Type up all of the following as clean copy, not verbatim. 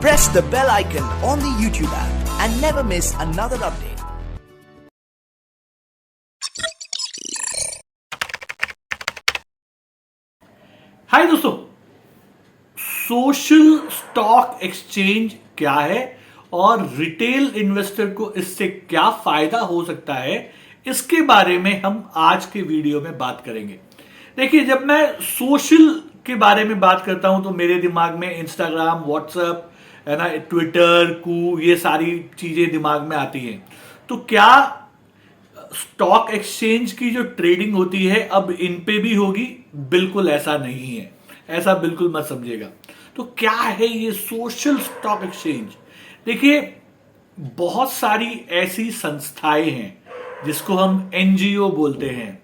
Press the bell icon on the YouTube app and never miss another update. हाय दोस्तों, social stock exchange क्या है और retail investor को इससे क्या फायदा हो सकता है, इसके बारे में हम आज के वीडियो में बात करेंगे। देखिए, जब मैं सोशल के बारे में बात करता हूं तो मेरे दिमाग में इंस्टाग्राम, व्हाट्सएप, है ना, ट्विटर, कू, ये सारी चीजें दिमाग में आती हैं। तो क्या स्टॉक एक्सचेंज की जो ट्रेडिंग होती है अब इन पे भी होगी? बिल्कुल ऐसा नहीं है, ऐसा बिल्कुल मत समझिएगा। तो क्या है ये सोशल स्टॉक एक्सचेंज? देखिए, बहुत सारी ऐसी संस्थाएं हैं जिसको हम एनजीओ बोलते हैं,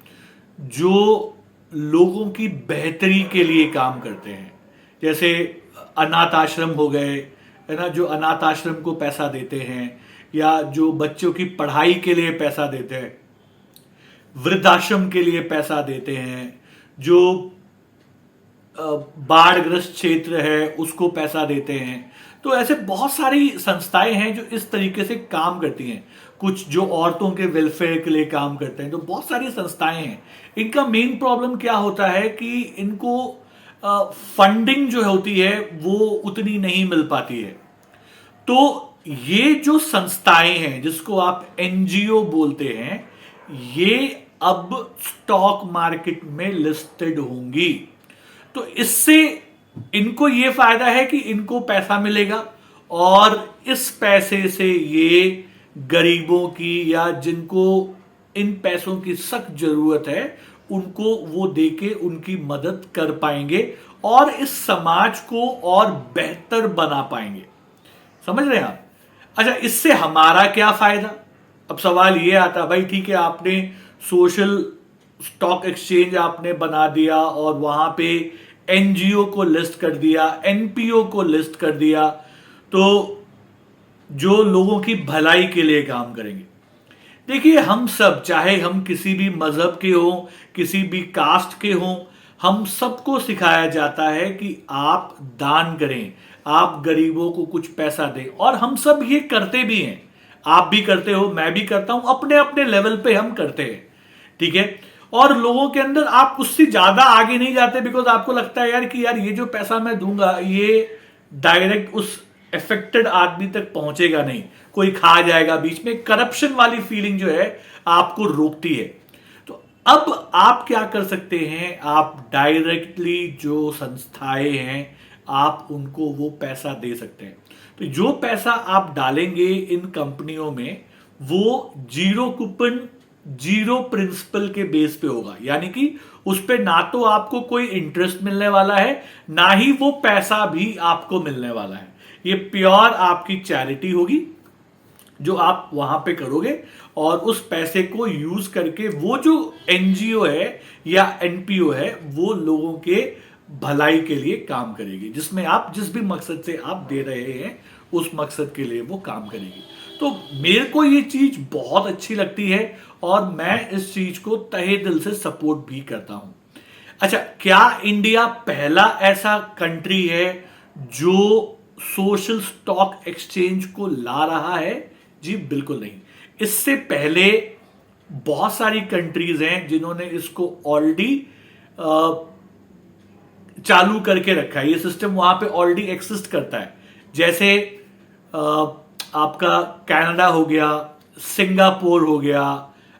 जो लोगों की बेहतरी के लिए काम करते हैं। जैसे अनाथ आश्रम हो गए, है ना, जो अनाथ आश्रम को पैसा देते हैं, या जो बच्चों की पढ़ाई के लिए पैसा देते हैं, वृद्धाश्रम के लिए पैसा देते हैं, जो बाढ़ग्रस्त क्षेत्र है उसको पैसा देते हैं। तो ऐसे बहुत सारी संस्थाएं हैं जो इस तरीके से काम करती हैं। कुछ जो औरतों के वेलफेयर के लिए काम करते हैं। तो बहुत सारी संस्थाएं हैं। इनका मेन प्रॉब्लम क्या होता है कि इनको फंडिंग जो होती है वो उतनी नहीं मिल पाती है। तो ये जो संस्थाएं हैं जिसको आप एनजीओ बोलते हैं, ये अब स्टॉक मार्केट में लिस्टेड होंगी। तो इससे इनको ये फायदा है कि इनको पैसा मिलेगा और इस पैसे से ये गरीबों की, या जिनको इन पैसों की सख्त जरूरत है, उनको वो देके उनकी मदद कर पाएंगे और इस समाज को और बेहतर बना पाएंगे। समझ रहे हैं आप? अच्छा, इससे हमारा क्या फायदा? अब सवाल ये आता है, भाई ठीक है, आपने सोशल स्टॉक एक्सचेंज आपने बना दिया और वहां पे एनजीओ को लिस्ट कर दिया, एनपीओ को लिस्ट कर दिया, तो जो लोगों की भलाई के लिए काम करेंगे। देखिए, हम सब, चाहे हम किसी भी मजहब के हों, किसी भी कास्ट के हों, हम सबको सिखाया जाता है कि आप दान करें, आप गरीबों को कुछ पैसा दें, और हम सब ये करते भी हैं। आप भी करते हो, मैं भी करता हूं, अपने अपने लेवल पे हम करते हैं, ठीक है। और लोगों के अंदर आप उससे ज्यादा आगे नहीं जाते, बिकॉज आपको लगता है यार कि यार ये जो पैसा मैं दूंगा ये डायरेक्ट उस अफेक्टेड आदमी तक पहुंचेगा नहीं, कोई खा जाएगा बीच में। करप्शन वाली फीलिंग जो है आपको रोकती है। तो अब आप क्या कर सकते हैं, आप डायरेक्टली जो संस्थाएं हैं आप उनको वो पैसा दे सकते हैं। तो जो पैसा आप डालेंगे इन कंपनियों में, वो जीरो कूपन, जीरो प्रिंसिपल के बेस पे होगा। यानी कि उस पे ना तो आपको कोई इंटरेस्ट मिलने वाला है, ना ही वो पैसा भी आपको मिलने वाला है। ये प्योर आपकी चैरिटी होगी जो आप वहां पे करोगे, और उस पैसे को यूज करके वो जो एनजीओ है या एनपीओ है वो लोगों के भलाई के लिए काम करेगी, जिसमें आप जिस भी मकसद से आप दे रहे हैं उस मकसद के लिए वो काम करेगी। तो मेरे को ये चीज बहुत अच्छी लगती है और मैं इस चीज को तहे दिल से सपोर्ट भी करता हूं। अच्छा, क्या इंडिया पहला ऐसा कंट्री है जो सोशल स्टॉक एक्सचेंज को ला रहा है? जी बिल्कुल नहीं। इससे पहले बहुत सारी कंट्रीज हैं जिन्होंने इसको ऑलरेडी चालू करके रखा है। ये सिस्टम वहां पे ऑलरेडी एक्सिस्ट करता है। जैसे आपका कनाडा हो गया, सिंगापुर हो गया,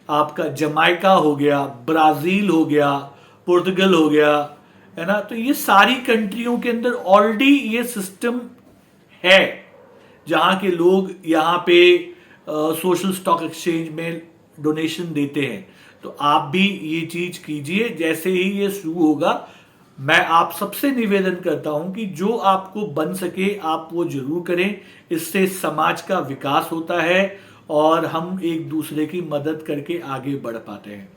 आपका जमाइका हो गया, ब्राजील हो गया, पुर्तगाल हो गया, है ना। तो ये सारी कंट्रियों के अंदर ऑलरेडी ये सिस्टम है जहां के लोग यहां पे सोशल स्टॉक एक्सचेंज में डोनेशन देते हैं। तो आप भी ये चीज कीजिए। जैसे ही ये शुरू होगा, मैं आप सबसे निवेदन करता हूं कि जो आपको बन सके आप वो जरूर करें। इससे समाज का विकास होता है और हम एक दूसरे की मदद करके आगे बढ़ पाते हैं।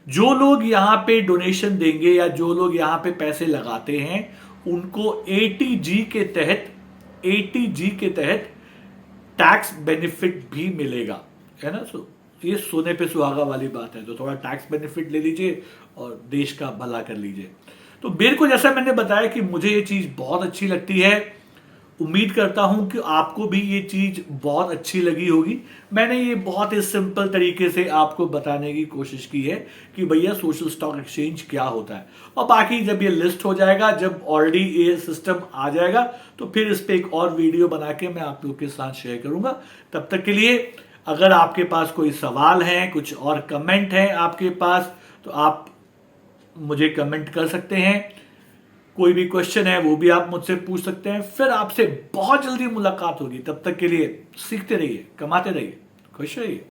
जो लोग यहाँ पे डोनेशन देंगे या जो लोग यहाँ पे पैसे लगाते हैं, उनको एटीजी के तहत टैक्स बेनिफिट भी मिलेगा, है ना। ये सोने पे सुहागा वाली बात है। तो थोड़ा टैक्स बेनिफिट ले लीजिए और देश का भला कर लीजिए। तो मेरे को, जैसा मैंने बताया कि मुझे ये चीज बहुत अच्छी लगती है, उम्मीद करता हूं कि आपको भी ये चीज बहुत अच्छी लगी होगी। मैंने ये बहुत ही सिंपल तरीके से आपको बताने की कोशिश की है कि भैया सोशल स्टॉक एक्सचेंज क्या होता है, और बाकी जब ये लिस्ट हो जाएगा, जब ऑलरेडी ये सिस्टम आ जाएगा, तो फिर इस पे एक और वीडियो बना के मैं आप लोग के साथ शेयर करूंगा। तब तक के लिए अगर आपके पास कोई सवाल है, कुछ और कमेंट है आपके पास, तो आप मुझे कमेंट कर सकते हैं। कोई भी क्वेश्चन है वो भी आप मुझसे पूछ सकते हैं। फिर आपसे बहुत जल्दी मुलाकात होगी। तब तक के लिए सीखते रहिए, कमाते रहिए, खुश रहिए।